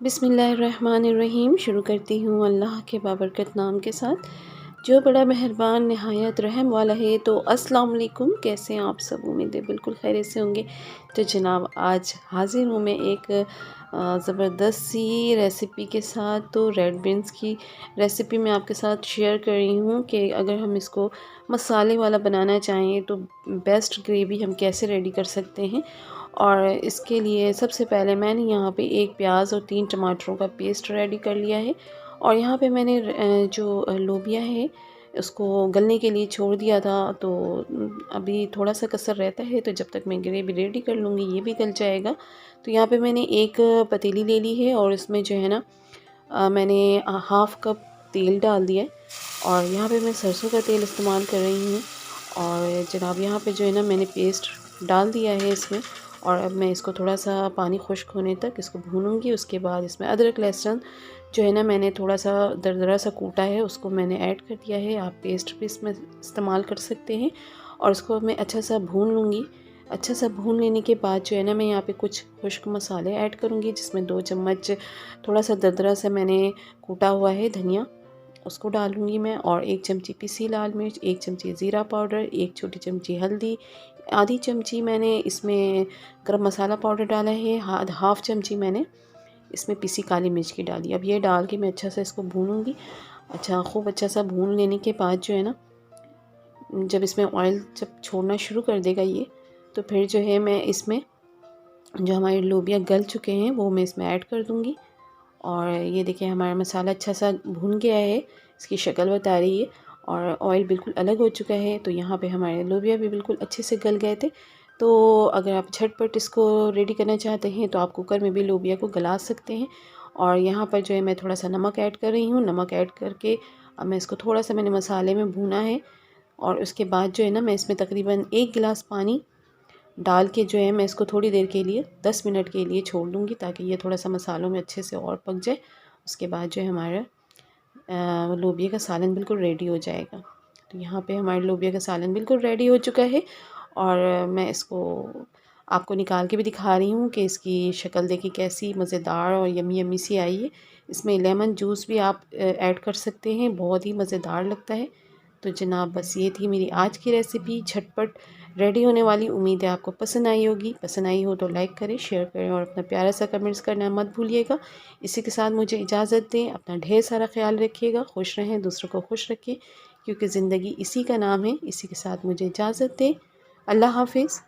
बिस्मिल्लाहिर्रहमानिर्रहीम। शुरू करती हूँ अल्लाह के बाबरकत नाम के साथ जो बड़ा मेहरबान नहायत रहम वाला है। तो अस्सलाम वालेकुम, कैसे हैं आप सब? उम्मीद है बिल्कुल खैरियत से होंगे। तो जनाब आज हाज़िर हूँ मैं एक ज़बरदस्त सी रेसिपी के साथ। तो रेड बीन्स की रेसिपी मैं आपके साथ शेयर कर रही हूँ कि अगर हम इसको मसाले वाला बनाना चाहें तो बेस्ट ग्रेवी हम कैसे रेडी कर सकते हैं। और इसके लिए सबसे पहले मैंने यहाँ पे एक प्याज और 3 टमाटरों का पेस्ट रेडी कर लिया है। और यहाँ पे मैंने जो लोबिया है उसको गलने के लिए छोड़ दिया था। तो अभी थोड़ा सा कसर रहता है, तो जब तक मैं ग्रेवी रेडी कर लूँगी ये भी गल जाएगा। तो यहाँ पे मैंने एक पतीली ले ली है और इसमें जो है ना मैंने हाफ़ कप तेल डाल दिया है। और यहाँ पे मैं सरसों का तेल इस्तेमाल कर रही हूँ। और जनाब यहाँ पे जो है ना मैंने पेस्ट डाल दिया है इसमें। और अब मैं इसको थोड़ा सा पानी खुश्क होने तक इसको भूनूंगी। उसके बाद इसमें अदरक लहसुन जो है ना मैंने थोड़ा सा दरदरा सा कूटा है उसको मैंने ऐड कर दिया है। आप पेस्ट भी इसमें इस्तेमाल कर सकते हैं। और इसको मैं अच्छा सा भून लूँगी। अच्छा सा भून लेने के बाद जो है ना मैं यहाँ पे कुछ खुश्क मसाले ऐड करूँगी, जिसमें 2 चम्मच थोड़ा सा दरदरा सा मैंने कूटा हुआ है धनिया, उसको डालूँगी मैं। और 1 चमची पिसी लाल मिर्च, 1 चमची ज़ीरा पाउडर, 1 छोटी चमची हल्दी, आधी चमची मैंने इसमें गरम मसाला पाउडर डाला है, हाफ़ चमची मैंने इसमें पिसी काली मिर्च की डाली। अब ये डाल के मैं अच्छा सा इसको भूनूंगी। खूब अच्छा सा भून लेने के बाद जो है ना जब इसमें ऑयल जब छोड़ना शुरू कर देगा ये, तो फिर जो है मैं इसमें जो हमारे लोबिया गल चुके हैं वो मैं इसमें ऐड कर दूँगी। और ये देखिए हमारा मसाला अच्छा सा भुन गया है, इसकी शक्ल बता रही है। और ऑयल बिल्कुल अलग हो चुका है। तो यहाँ पे हमारे लोबिया भी बिल्कुल अच्छे से गल गए थे। तो अगर आप झटपट इसको रेडी करना चाहते हैं तो आप कुकर में भी लोबिया को गला सकते हैं। और यहाँ पर जो है मैं थोड़ा सा नमक ऐड कर रही हूँ। नमक ऐड करके अब मैं इसको थोड़ा सा मैंने मसाले में भूना है। और उसके बाद जो है ना मैं इसमें तकरीबन 1 गिलास पानी डाल के जो है मैं इसको थोड़ी देर के लिए 10 मिनट के लिए छोड़ दूँगी, ताकि ये थोड़ा सा मसालों में अच्छे से और पक जाए। उसके बाद जो है हमारा लोबिया का सालन बिल्कुल रेडी हो जाएगा। तो यहाँ पे हमारे लोबिया का सालन बिल्कुल रेडी हो चुका है। और मैं इसको आपको निकाल के भी दिखा रही हूँ कि इसकी शक्ल देखिए कैसी मज़ेदार और यमी यमी सी आई है। इसमें लेमन जूस भी आप ऐड कर सकते हैं, बहुत ही मज़ेदार लगता है। तो जनाब बस ये थी मेरी आज की रेसिपी, झटपट रेडी होने वाली। उम्मीद है आपको पसंद आई होगी। पसंद आई हो तो लाइक करें, शेयर करें और अपना प्यारा सा कमेंट्स करना मत भूलिएगा। इसी के साथ मुझे इजाज़त दें। अपना ढेर सारा ख्याल रखिएगा, खुश रहें, दूसरों को खुश रखें, क्योंकि ज़िंदगी इसी का नाम है। इसी के साथ मुझे इजाज़त दें। अल्लाह हाफिज़।